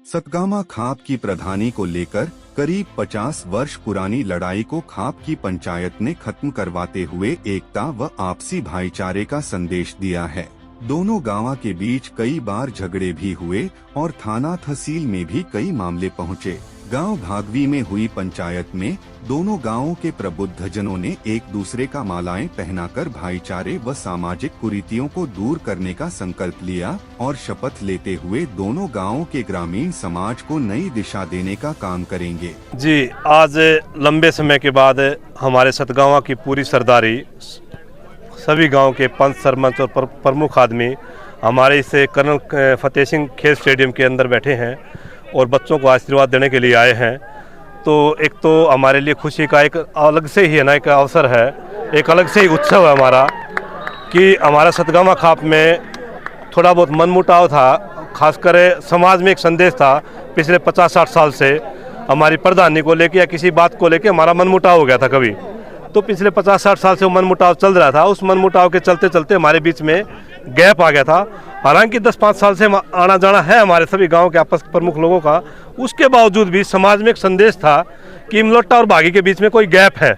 सतगामा खाप की प्रधानी को लेकर करीब 50 वर्ष पुरानी लड़ाई को खाप की पंचायत ने खत्म करवाते हुए एकता व आपसी भाईचारे का संदेश दिया है। दोनों गांवों के बीच कई बार झगड़े भी हुए और थाना तहसील में भी कई मामले पहुंचे। गांव भागवी में हुई पंचायत में दोनों गांवों के प्रबुद्धजनों ने एक दूसरे का मालाएं पहनाकर भाईचारे व सामाजिक कुरीतियों को दूर करने का संकल्प लिया और शपथ लेते हुए दोनों गांवों के ग्रामीण समाज को नई दिशा देने का काम करेंगे। जी, आज लंबे समय के बाद हमारे सतगावा की पूरी सरदारी, सभी गांव के पंच, सरपंच और प्रमुख आदमी हमारे इस कर्नल फतेह सिंह खेल स्टेडियम के अंदर बैठे हैं और बच्चों को आशीर्वाद देने के लिए आए हैं। तो एक तो हमारे लिए खुशी का एक अलग से ही है ना, एक अवसर है, एक अलग से ही उत्सव है हमारा कि हमारा सतगामा खाप में थोड़ा बहुत मनमुटाव था। खासकर समाज में एक संदेश था पिछले 50-60 साल से हमारी प्रधानी को लेके या किसी बात को लेके हमारा मनमुटाव हो गया था कभी। तो पिछले 50-60 साल से वो मनमुटाव चल रहा था। उस मनमुटाव के चलते चलते हमारे बीच में गैप आ गया था। हालांकि 10-5 साल से आना जाना है हमारे सभी गांव के आपस प्रमुख लोगों का, उसके बावजूद भी समाज में एक संदेश था कि इमलोटा और बागी के बीच में कोई गैप है।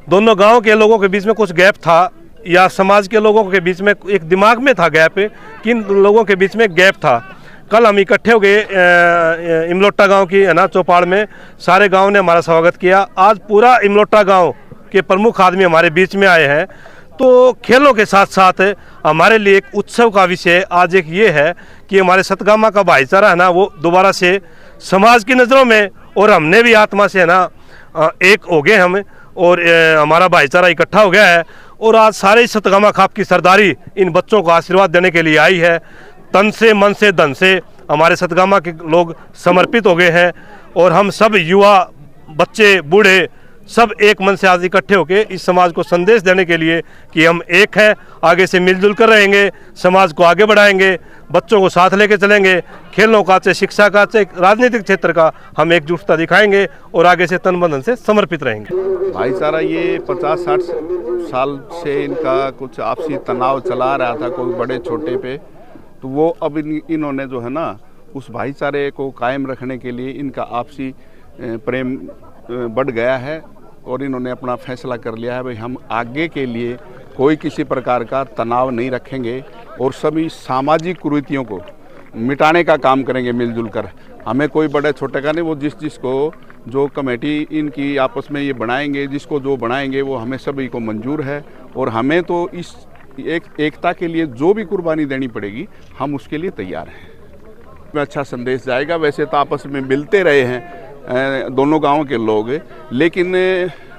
दोनों गांव के लोगों के बीच में कुछ गैप था या समाज के लोगों के बीच में एक दिमाग में था गैप कि इन लोगों के बीच में गैप था। कल हम इकट्ठे हो गए इमलोटा गाँव की, है ना, चौपाड़ में। सारे गाँव ने हमारा स्वागत किया। आज पूरा इमलोटा गाँव के प्रमुख आदमी हमारे बीच में आए हैं। तो खेलों के साथ साथ हमारे लिए एक उत्सव का विषय आज एक ये है कि हमारे सतगामा का भाईचारा है ना, वो दोबारा से समाज की नज़रों में और हमने भी आत्मा से है ना एक हो गए हम, और हमारा भाईचारा इकट्ठा हो गया है। और आज सारे सतगामा खाप की सरदारी इन बच्चों को आशीर्वाद देने के लिए आई है। तन से, मन से, धन से हमारे सतगामा के लोग समर्पित हो गए हैं और हम सब युवा, बच्चे, बूढ़े सब एक मन से आज इकट्ठे होकर इस समाज को संदेश देने के लिए कि हम एक हैं, आगे से मिलजुल कर रहेंगे, समाज को आगे बढ़ाएंगे, बच्चों को साथ लेके चलेंगे। खेलों का, चाहे शिक्षा का, चाहे राजनीतिक क्षेत्र का हम एकजुटता दिखाएंगे और आगे से तन मन से समर्पित रहेंगे। भाईचारा ये 50-60 साल से इनका कुछ आपसी तनाव चला रहा था, कोई बड़े छोटे पे, तो वो अब इन्होंने जो है ना उस भाईचारे को कायम रखने के लिए इनका आपसी प्रेम बढ़ गया है और इन्होंने अपना फैसला कर लिया है भाई हम आगे के लिए कोई किसी प्रकार का तनाव नहीं रखेंगे और सभी सामाजिक कुरीतियों को मिटाने का काम करेंगे मिलजुल कर। हमें कोई बड़े छोटे का नहीं, वो जिसको जो कमेटी इनकी आपस में ये बनाएंगे, जिसको जो बनाएंगे वो हमें सभी को मंजूर है और हमें तो इस एकता के लिए जो भी कुर्बानी देनी पड़ेगी हम उसके लिए तैयार हैं। अच्छा संदेश जाएगा। वैसे तो आपस में मिलते रहे हैं दोनों गांव के लोग, लेकिन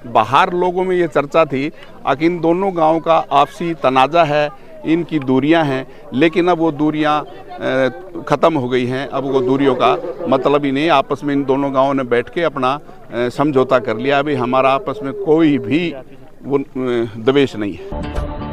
बाहर लोगों में ये चर्चा थी कि इन दोनों गांव का आपसी तनाज़ा है, इनकी दूरियां हैं, लेकिन अब वो दूरियां ख़त्म हो गई हैं। अब वो दूरियों का मतलब ही नहीं। आपस में इन दोनों गांवों ने बैठ के अपना समझौता कर लिया। अभी हमारा आपस में कोई भी वो द्वेष नहीं है।